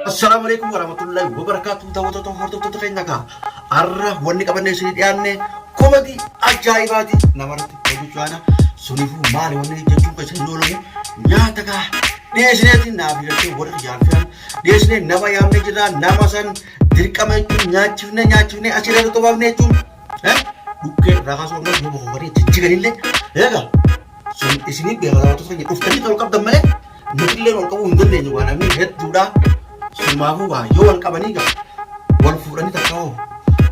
Assalamualaikum warahmatullahi wabarakatuh. Tahu-tahu hortu kayaknya kah? Arah wanita kapan sini diane komedi ajaibati. Namarati kodu cuana sunifu mari wanita jatuh ke sini dulu nyata kah? Dia sini nabi itu wadah jangan. Dia sini nama yang menjadi namasan diri kami itu nyacune asyik itu bawahnya itu. Bukan rakas orang itu bawa cincin ini, ya kan? Di sini dia kalau tuh saya uftan itu kalau kapten mana? Nukiler kalau kamu undur deh juga, namanya head sudah. Semua gua, yo wal kabani ga, wal furani takau,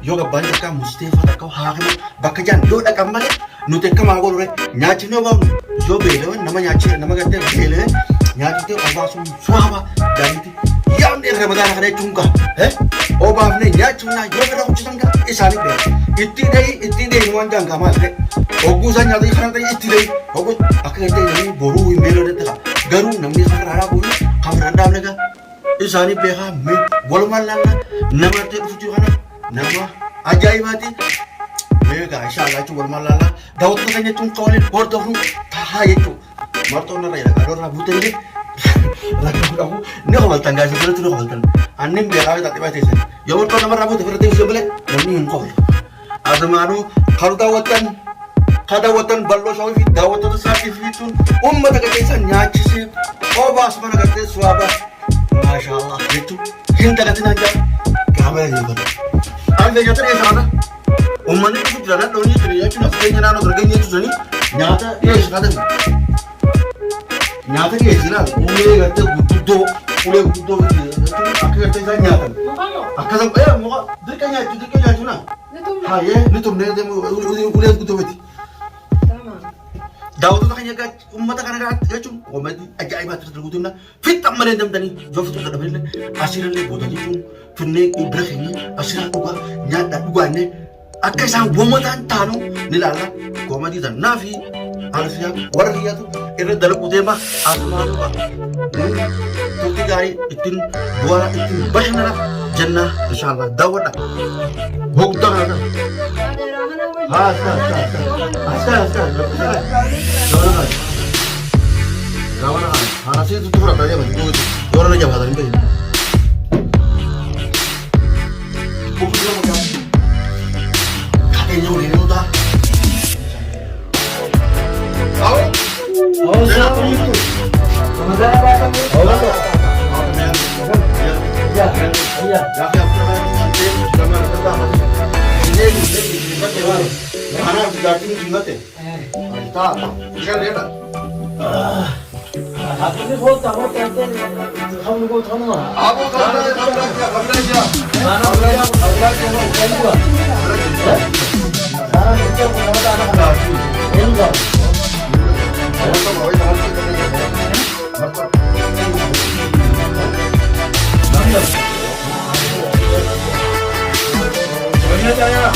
yo ga bani takau Mustafa takau hakim, bakajan yo takau mana? Nute kama gua lure, nyaci no bang, yo bele, nama nyaci, nama gante bele, nyaci tu obah sum suama, dan itu, yang dia Ramadan ada cungka, obah ni nyaci na yo bela kucing ga, isani bele, itu deh nuan jang kamal deh, ogusan nyata ikan tadi itu deh, ogus, aku kata ini boru imbelo deh tak, garu namanya sekarang boru, kamera anda mereka. Isani beha me walmalala nama te fujuhana nama ajaibati mega inshallah tu walmalala daud to kanya tun kawle porto hu ha yetu marto na raya kador na butele ragu ne hawal tanga se tu hawal tan annim beha ta te bate se yawon to namar rabu te ferte se bele nani hin ko azmanu kharuda watan kada watan ballo shawi fi dawat to sa fi tun umma daga te san nyachi se o bas mana gate swaba Masyaallah itu hinta katina aja kamera juga anda nyata ya sana umman itu jalan doni kriya cuma kayaknya nano terganya itu sini nyata ya sana nyata ya sana ule gate gudo itu akhirnya saya nyata akasan muka dirkanya cuna ha ya nitum ne ule gudo beti Daud tu kanya kat umat kan ada cuma umat ajaib terus na fit tak merendam tani jauh tu tak boleh asiran ni bodoh itu finne ibrahim asiran juga nyata juga ni akai sang bomatan tanu nilala komadi dan nafi alfiya warriya tu era dalam udema asma tu tiga hari itin dua itin bashnara jannah insyaallah Daud dah bogda ada Askar. Kawan, harusnya itu tuh aja, itu orang aja bahasa ini. Kakeknya udah ini udah. Oh, siapa itu? Mana sudah tinggi banget ya? Mantap, ikan lihat. Aku ni बहुत ताकत करते हैं हम लोग तो ना आप करना है मानो अगला चलो क्या हुआ सारा बच्चा को बताना होगा ये लो वो तो भाई हम से करने बढ़िया जाया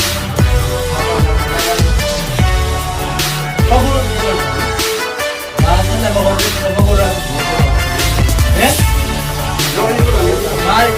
Hai,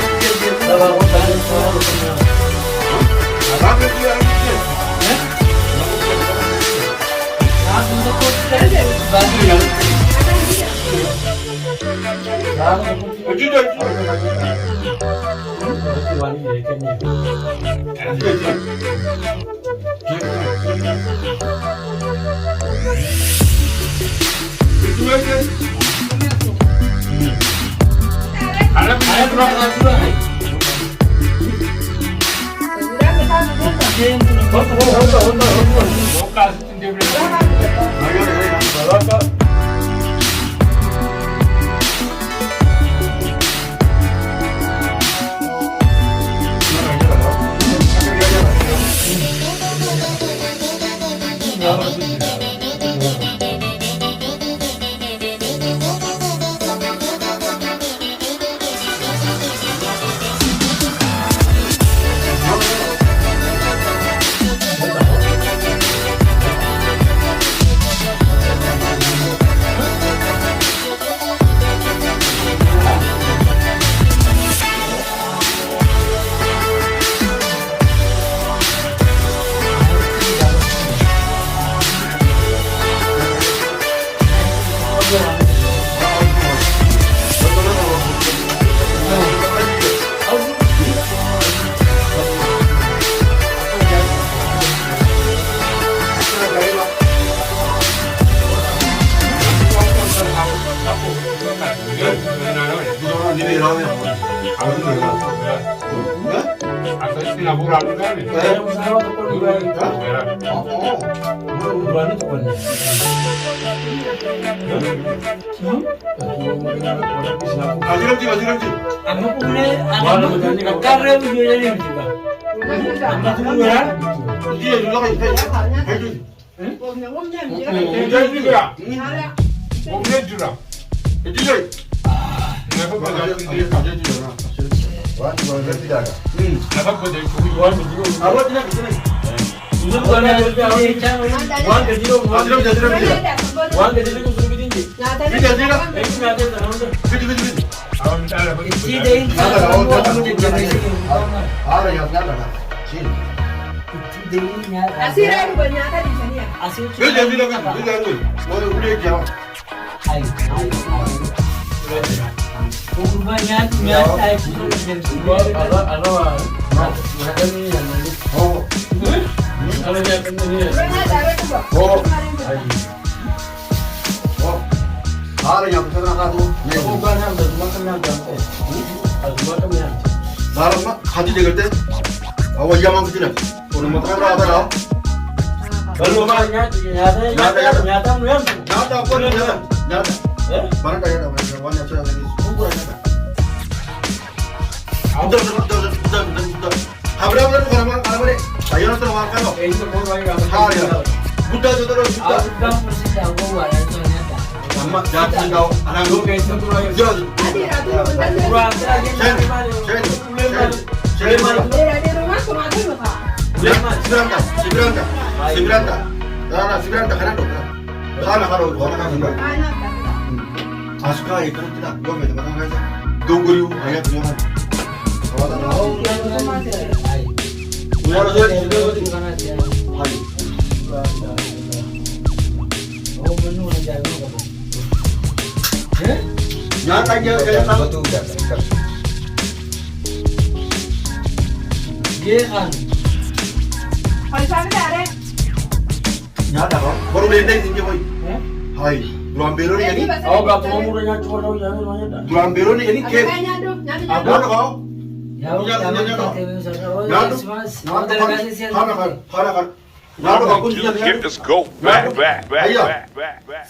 Get this goat back, back, back, back, back, back.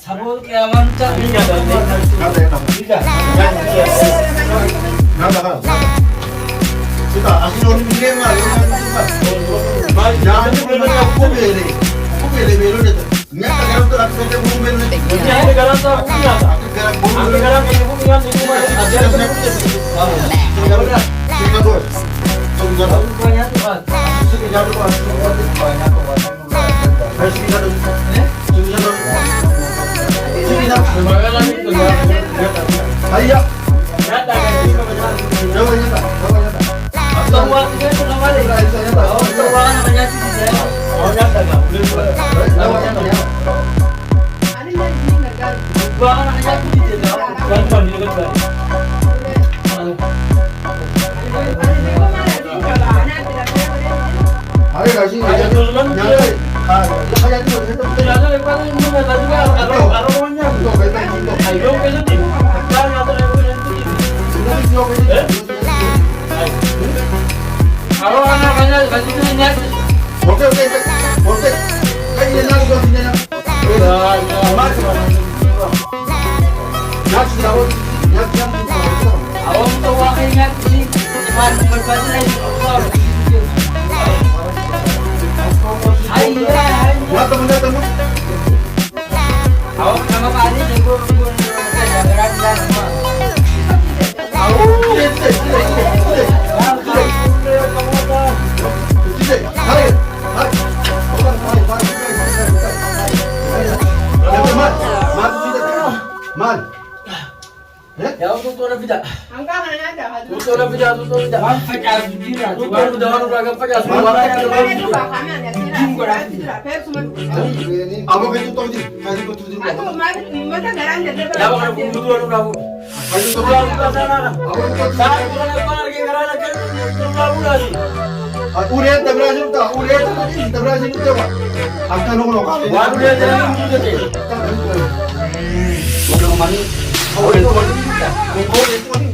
Bang, anaknya aku di dalam. Jangan di dekat. Ayo kasih. Ayo duluan. Nyampe. Kaya itu. Ternyata lepas ini nggak tahu juga aromanya. Tuh, betul betul. Ayo kita nih. Jangan atau aku nanti. Sudah video ini. Kalau anak-anaknya kasih tu niat. Oke. Kayak ini nak gua sini nak. Mas. Nak sudah awak. Nak jam. Awak tu awak ingat ni. Cepat berbaca lagi. Ya teman-teman. Awak nama Pak Ali jago jalan semua. Mal. Ya aku tu nak pindah. Angka mana ada? Tu nak pindah. Fajar diri. Tu dah orang raga fajar semua. Amo itu tahu di, kasih kau tuh di rumah. Ya bukan butuh orang kamu. Kasih tahu. Pulang ke sana. Amo itu tahu. Saya pulang lagi kerana kan kamu lagi. Udah tak berhasil tak? Udah tak berhasil tu apa? Angkat nongol. Baru dia jalan itu je. Orang mana? Oh itu mana? Oh itu mana?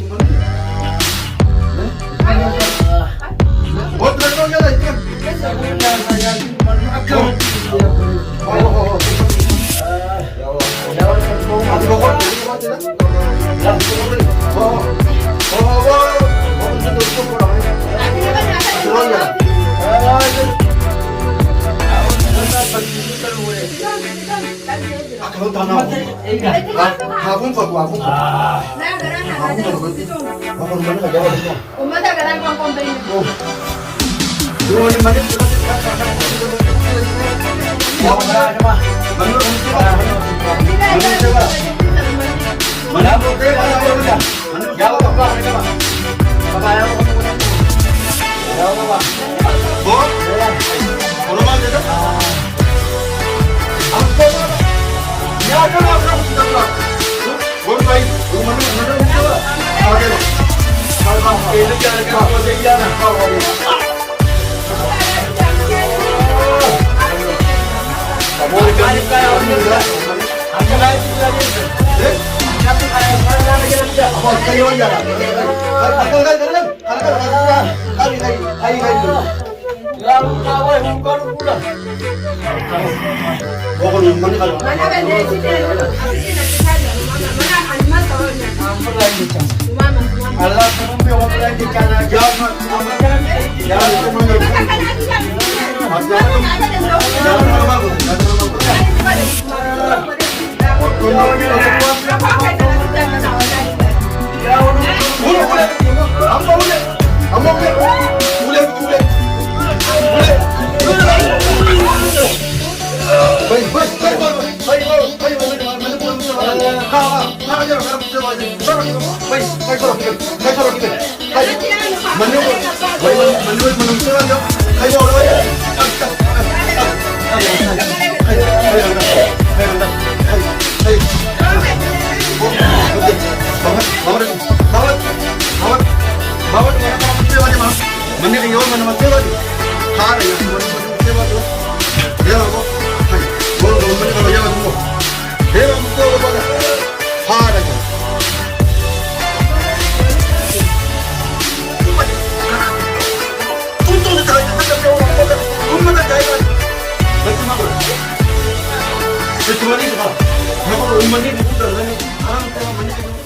Oh terus nongol jalan kan? Kecuali itu, kalau umumnya itu sudah, orang tua